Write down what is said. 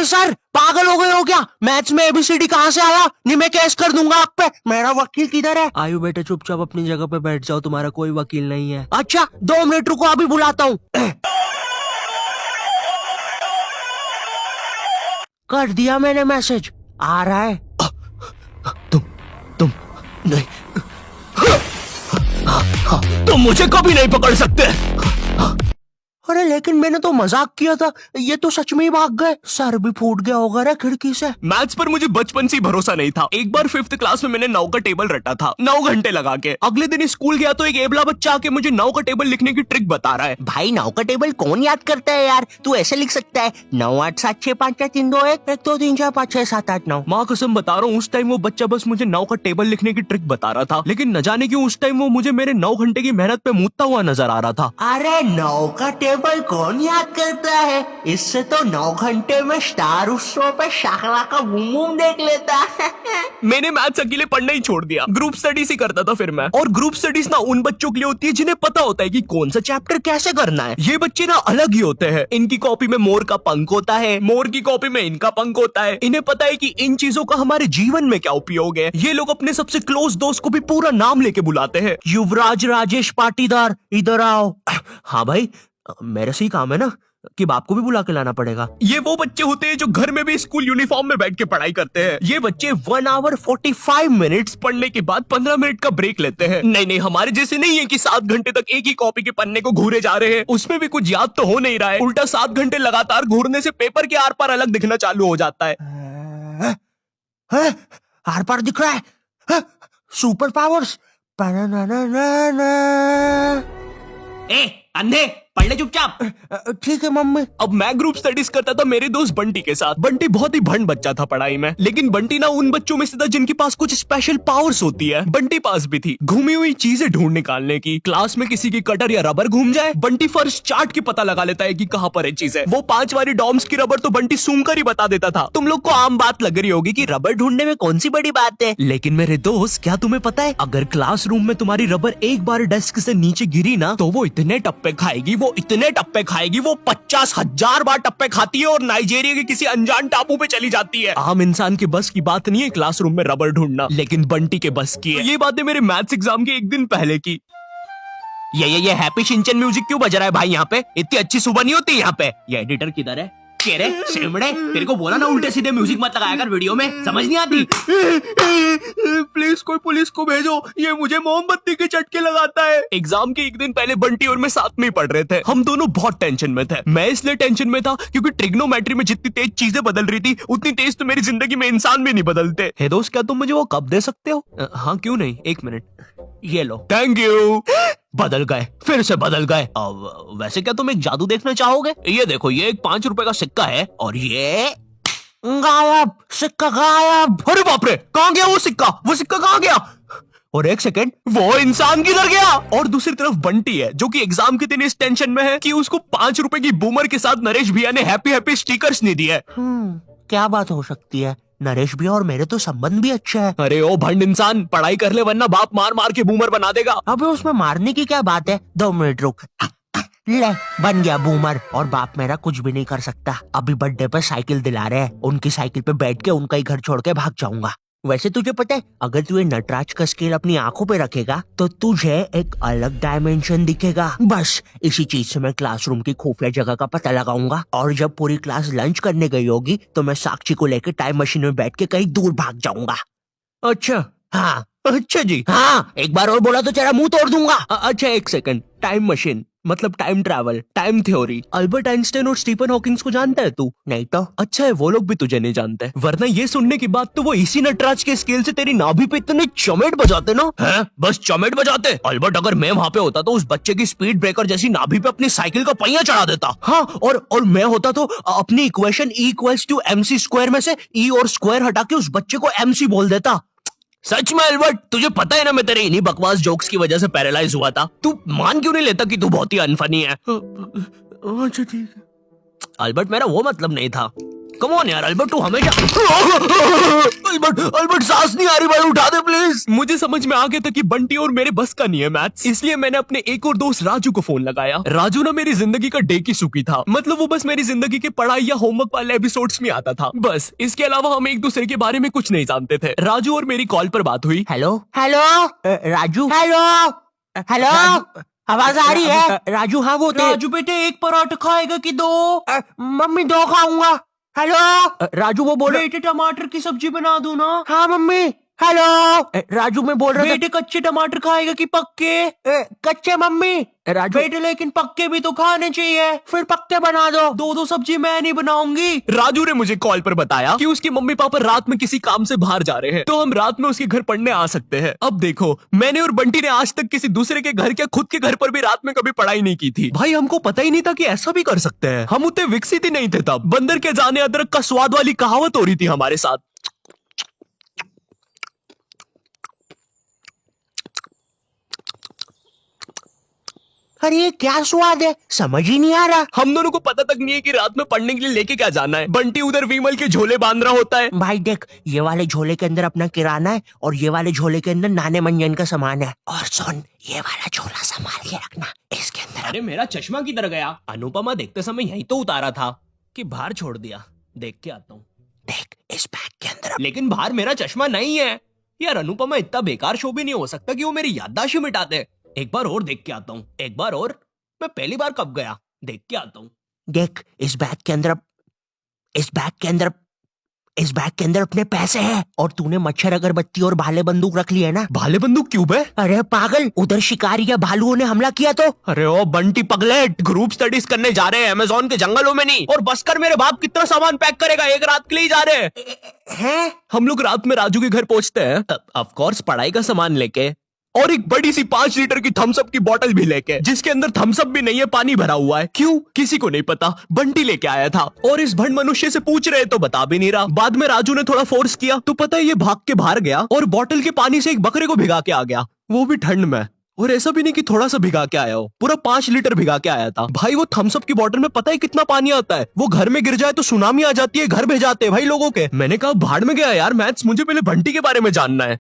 अरे सर, पागल हो गए हो क्या? मैथ्स में एबीसीडी कहाँ से आया? नहीं मैं केस कर दूंगा आप पे। मेरा वकील किधर है? आयु बेटे चुपचाप अपनी जगह पे बैठ जाओ, तुम्हारा कोई वकील नहीं है। अच्छा 2 मिनट रुको, अभी बुलाता हूँ। कर दिया मैंने मैसेज, आ रहा है। तुम नहीं, तुम मुझे कभी नहीं पकड़ सकते। अरे लेकिन मैंने तो मजाक किया था, ये तो सच में ही भाग गए। सर भी फूट गया होगा रे खिड़की से। मैथ्स पर मुझे बचपन से ही भरोसा नहीं था। एक बार 5th क्लास में मैंने 9 का टेबल रटा था, 9 घंटे लगा के। अगले दिन स्कूल गया तो एक एबला बच्चा आके मुझे 9 का टेबल लिखने की ट्रिक बता रहा है। भाई 9 का टेबल कौन याद करता है यार? तू ऐसे लिख सकता है 9 8 7 6 5 4 3 2 1 1 2 3 4 5 6 7 8 9। माँ कसम बता रहा हूँ, उस टाइम वो बच्चा बस मुझे 9 का टेबल लिखने की ट्रिक बता रहा था, लेकिन न जाने क्यों उस टाइम वो मुझे मेरे 9 घंटे की मेहनत पे मूतता हुआ नजर आ रहा था। अरे 9 का टेबल कौन याद करता है? इससे तो 9 घंटे में स्टार उत्सव पे शाहरा का बूम बूम देख लेता। मैंने मैथ्स अकेले पढ़ना ही छोड़ दिया, ग्रुप स्टडीज ही करता था फिर मैं। और ग्रुप स्टडीज ना उन बच्चों के लिए होती है जिन्हें पता होता है कि कौन सा चैप्टर कैसे करना है। ये बच्चे ना अलग ही होते हैं। इनकी कॉपी में मोर का पंख होता है, मोर की कॉपी में इनका पंख होता है। इन्हें पता है कि इन चीजों का हमारे जीवन में क्या उपयोग है। ये लोग अपने सबसे क्लोज दोस्त को भी पूरा नाम लेके बुलाते हैं। युवराज राजेश पाटीदार इधर आओ। हाँ भाई, मेरे से ही काम है ना कि बाप को भी बुला के लाना पड़ेगा। ये वो बच्चे होते हैं जो घर में भी स्कूल यूनिफॉर्म में बैठ के पढ़ाई करते हैं। ये बच्चे 1 आवर 45 मिनट्स पढ़ने के बाद 15 मिनट का ब्रेक लेते हैं। नहीं, हमारे जैसे नहीं है कि 7 घंटे तक एक ही कॉपी के पन्ने को घूरे जा रहे हैं। उसमें भी कुछ याद तो हो नहीं रहा है, उल्टा 7 घंटे लगातार घूरने से पेपर के आर पार अलग दिखना चालू हो जाता है। आर पार दिख रहा है। Super powers. ए अंधे, पढ़ ले चुपचाप। ठीक है मम्मी। अब मैं ग्रुप स्टडीज करता था मेरे दोस्त बंटी के साथ। बंटी बहुत ही भंड बच्चा था पढ़ाई में, लेकिन बंटी ना उन बच्चों में से था जिनके पास कुछ स्पेशल पावर्स होती है। बंटी पास भी थी घूमी हुई चीजें ढूंढ निकालने की। क्लास में किसी की कटर या रबर घूम जाए, बंटी फर्श चाट के पता लगा लेता है कि कहाँ पर है चीजें। वो 5 वाली डॉम्स की रबर तो बंटी सूंघ कर ही बता देता था। तुम लोग को आम बात लग रही होगी कि रबर ढूंढने में कौन सी बड़ी बात है, लेकिन मेरे दोस्त, क्या तुम्हें पता है अगर क्लासरूम में तुम्हारी रबर एक बार डेस्क से नीचे गिरी ना तो वो इतने टप्पे खाएगी, वो इतने टप्पे खाएगी, वो 50,000 बार टप्पे खाती है और नाइजीरिया के किसी अनजान टापू पे चली जाती है। आम इंसान के बस की बात नहीं है क्लासरूम में रबर ढूंढना, लेकिन बंटी के बस की है। ये बातें मेरे मैथ्स एग्जाम के एक दिन पहले की। ये हैप्पी शिनचैन म्यूजिक क्यों बज रहा है भाई यहाँ पे? इतनी अच्छी सुबह नहीं होती यहाँ पे। ये एडिटर किधर है? रे शेमड़े, तेरे को बोला ना उल्टे सीधे म्यूजिक मत लगाया कर वीडियो में, समझ नहीं आती। प्लीज कोई पुलिस को भेजो, ये मुझे मोमबत्ती के चटके लगाता है। एग्जाम के एक दिन पहले बंटी और मैं साथ में ही पढ़ रहे थे। हम दोनों बहुत टेंशन में थे। मैं इसलिए टेंशन में था क्योंकि ट्रिग्नोमेट्री में जितनी तेज चीजें बदल रही थी उतनी तेज तो मेरी जिंदगी में इंसान भी नहीं बदलते। हे दोस्त, क्या तुम मुझे वो कप दे सकते हो? हाँ क्यों नहीं, 1 मिनट, ये लो। Thank you. बदल गए, फिर से बदल गए। अब वैसे क्या तुम एक जादू देखना चाहोगे? ये देखो, ये एक 5 रुपए का सिक्का है और ये गायब, सिक्का गायब। अरे बाप रे, कहाँ गया वो सिक्का? वो सिक्का कहाँ गया? और 1 सेकेंड, वो इंसान किधर गया? और दूसरी तरफ बंटी है जो कि एग्जाम के दिन इस टेंशन में है कि उसको 5 रुपए की बूमर के साथ नरेश भैया ने हैप्पी हैप्पी स्टिकर्स नहीं दिए। क्या बात हो सकती है? नरेश भैया और मेरे तो संबंध भी अच्छे हैं। अरे ओ भंड इंसान, पढ़ाई कर ले वरना बाप मार मार के बूमर बना देगा। अबे उसमें मारने की क्या बात है? 2 मिनट रुक। ले, बन गया बूमर। और बाप मेरा कुछ भी नहीं कर सकता। अभी बर्थडे पे साइकिल दिला रहे हैं, उनकी साइकिल पे बैठ के उनका ही घर छोड़ के भाग जाऊंगा। वैसे तुझे पता है, अगर तू ये नटराज का स्केल अपनी आंखों पे रखेगा तो तुझे एक अलग डायमेंशन दिखेगा। बस इसी चीज से मैं क्लासरूम की खुफिया जगह का पता लगाऊंगा और जब पूरी क्लास लंच करने गई होगी तो मैं साक्षी को लेकर टाइम मशीन में बैठ के कहीं दूर भाग जाऊंगा। अच्छा, हाँ अच्छा जी, हाँ, एक बार और बोला तो तेरा मुंह तोड़ दूंगा। अच्छा 1 सेकंड, टाइम मशीन मतलब time travel, time theory, Albert Einstein और स्टीफन हॉकिंस को जानता है तू? नहीं तो अच्छा है वो लोग भी तुझे नहीं जानते, वरना ये सुनने के बाद तो वो इसी नटराज के स्केल से तेरी नाभि पे इतने चमेट बजाते ना। हैं? बस चमेट बजाते? अल्बर्ट, अगर मैं वहां पे होता तो उस बच्चे की स्पीड ब्रेकर जैसी नाभि पे अपनी साइकिल का पहिया चढ़ा देता। हाँ, और मैं होता तो अपनी इक्वेशन E=mc² में से E और स्क्वायर हटा के उस बच्चे को MC बोल देता। सच में अल्बर्ट, तुझे पता है ना मैं तेरे इन्हीं बकवास जोक्स की वजह से पैरालाइज हुआ था। तू मान क्यों नहीं लेता कि तू बहुत ही अनफनी है? अच्छा ठीक है। अल्बर्ट, मेरा वो मतलब नहीं था। कम ऑन यार अल्बर्ट, तू हमेशा अल्बर्ट सांस नहीं आ रही भाई, उठा दे प्लीज। मुझे समझ में आ गया था कि बंटी और मेरे बस का नहीं है मैथ्स, इसलिए मैंने अपने एक और दोस्त राजू को फोन लगाया। राजू ना मेरी जिंदगी का डेकी सुकी था, मतलब वो बस मेरी जिंदगी के पढ़ाई या होमवर्क वाले एपिसोड्स में आता था बस। इसके अलावा हम एक दूसरे के बारे में कुछ नहीं जानते थे। राजू और मेरी कॉल पर बात हुई। Hello hello Raju, hello hello, आवाज आ रही है? राजू, हाँ वो राजू बेटे एक पराठा खाएगा कि दो? मम्मी 2 खाऊंगा। हेलो राजू, वो बोल रहे बेटे टमाटर की सब्जी बना दूं ना? हाँ मम्मी। हेलो राजू, मैं बोल रहा था बेटे कच्चे टमाटर खाएगा कि पक्के? कच्चे मम्मी। राजू बेटे लेकिन पक्के भी तो खाने चाहिए। फिर पक्के बना दो। दो सब्जी मैं नहीं बनाऊंगी। राजू ने मुझे कॉल पर बताया कि उसके मम्मी पापा रात में किसी काम से बाहर जा रहे हैं, तो हम रात में उसके घर पढ़ने आ सकते हैं। अब देखो, मैंने और बंटी ने आज तक किसी दूसरे के घर क्या खुद के घर पर भी रात में कभी पढ़ाई नहीं की थी। भाई हमको पता ही नहीं था कि ऐसा भी कर सकते हैं। हम उतने विकसित ही नहीं थे तब। बंदर के जाने अदरक का स्वाद वाली कहावत हो रही थी हमारे साथ। अरे ये क्या स्वाद है, समझ ही नहीं आ रहा। हम दोनों को पता तक नहीं है कि रात में पढ़ने के लिए लेके क्या जाना है। बंटी उधर विमल के झोले बांध रहा होता है। भाई देख, ये वाले झोले के अंदर अपना किराना है और ये वाले झोले के अंदर नाने मंजन का सामान है। और सुन, ये वाला झोला संभाल के रखना, इसके अंदर अरे मेरा चश्मा किधर गया? अनुपमा देखते समय यही तो उतारा था कि बाहर छोड़ दिया। देख के आता हूँ। देख, इस बैग के अंदर। लेकिन बाहर मेरा चश्मा नहीं है यार। अनुपमा इतना बेकार शो भी नहीं हो सकता कि वो मेरी याददाश्त मिटा दे। एक बार और देख के आता हूँ, एक बार और। मैं पहली बार कब गया? देख के आता हूँ। देख, इस बैग के अंदर अपने पैसे हैं। और तूने मच्छर अगरबत्ती और भाले बंदूक रख ली है ना? भाले बंदूक क्यों बे? अरे पागल, उधर शिकारी या भालुओं ने हमला किया तो। अरे ओ बंटी पगलेट, ग्रुप स्टडीज करने जा रहे हैं अमेज़न के जंगलों में नहीं। और बस कर, मेरे बाप कितना सामान पैक करेगा? एक रात के लिए जा रहे हैं? हम लोग रात में राजू के घर पहुंचते हैं, ऑफ कोर्स पढ़ाई का सामान लेके, और एक बड़ी सी 5 लीटर की थम्स अप की बोतल भी लेके, जिसके अंदर थम्स अप भी नहीं है, पानी भरा हुआ है। क्यों? किसी को नहीं पता, बंटी लेके आया था। और इस भंड मनुष्य से पूछ रहे तो बता भी नहीं रहा। बाद में राजू ने थोड़ा फोर्स किया तो पता है ये भाग के बाहर गया और बोतल के पानी से एक बकरे को भिगा के आ गया, वो भी ठंड में। और ऐसा भी नहीं कि थोड़ा सा भिगा के आया हो, पूरा 5 लीटर भिगा के आया था। भाई वो थम्स अप की बोतल में पता है कितना पानी आता है? वो घर में गिर जाए तो सुनामी आ जाती है, घर भेजाते हैं भाई लोगों के। मैंने कहा भाड़ में गया यार मैथ्स, मुझे पहले बंटी के बारे में जानना है।